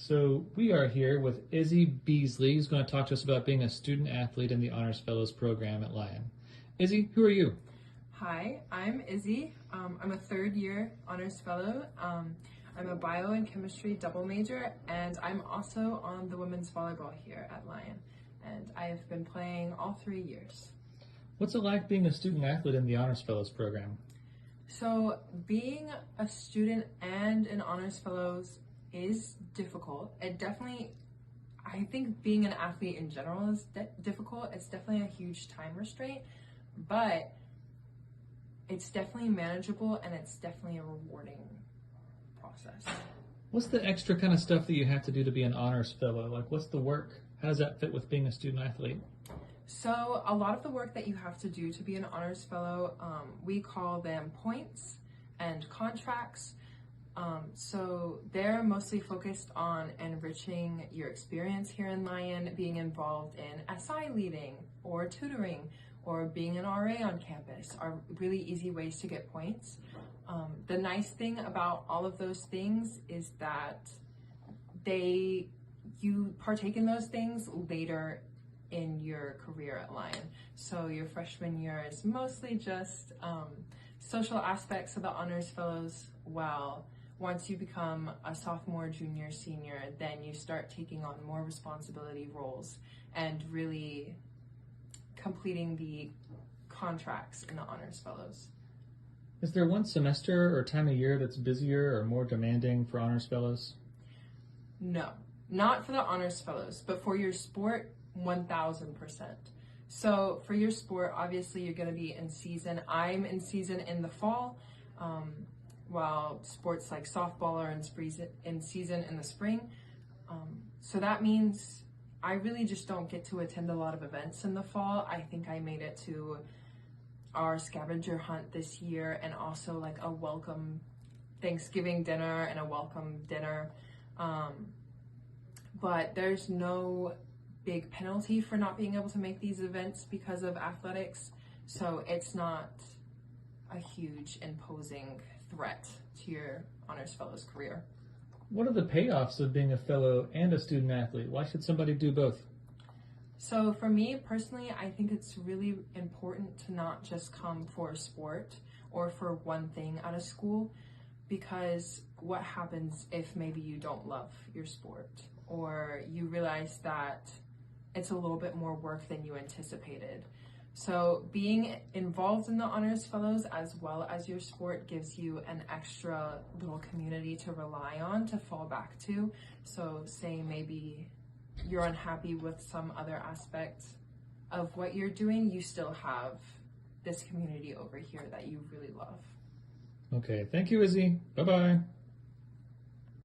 So we are here with Izzy Beasley, who's going to talk to us about being a student athlete in the Honors Fellows program at Lyon. Izzy, who are you? Hi, I'm Izzy. I'm a third year Honors Fellow. I'm a bio and chemistry double major, and I'm also on the women's volleyball here at Lyon. And I have been playing all 3 years. What's it like being a student athlete in the Honors Fellows program? So being a student and an Honors Fellows is difficult. I think being an athlete in general is difficult. It's definitely a huge time restraint, but it's definitely manageable and it's definitely a rewarding process. What's the extra kind of stuff that you have to do to be an Honors Fellow? Like, what's the work? How does that fit with being a student athlete? So a lot of the work that you have to do to be an Honors Fellow, we call them points and contracts. So they're mostly focused on enriching your experience here in Lyon, being involved in SI leading or tutoring or being an RA on campus are really easy ways to get points. The nice thing about all of those things is that you partake in those things later in your career at Lyon. So your freshman year is mostly just social aspects of the Honors Fellows, while once you become a sophomore, junior, senior, then you start taking on more responsibility roles and really completing the contracts in the Honors Fellows. Is there one semester or time of year that's busier or more demanding for Honors Fellows? No, not for the Honors Fellows, but for your sport, 1000%. So for your sport, obviously you're going to be in season. I'm in season in the fall, while sports like softball are in season in the spring. So that means I really just don't get to attend a lot of events in the fall. I think I made it to our scavenger hunt this year and also like a welcome Thanksgiving dinner and a welcome dinner. But there's no big penalty for not being able to make these events because of athletics. So it's not a huge imposing threat to your Honors Fellows career. What are the payoffs of being a fellow and a student athlete? Why should somebody do both? So for me personally, I think it's really important to not just come for a sport or for one thing out of school, because what happens if maybe you don't love your sport or you realize that it's a little bit more work than you anticipated? So being involved in the Honors Fellows as well as your sport gives you an extra little community to rely on, to fall back to. So say maybe you're unhappy with some other aspect of what you're doing, you still have this community over here that you really love. Okay, thank you, Izzy. Bye-bye.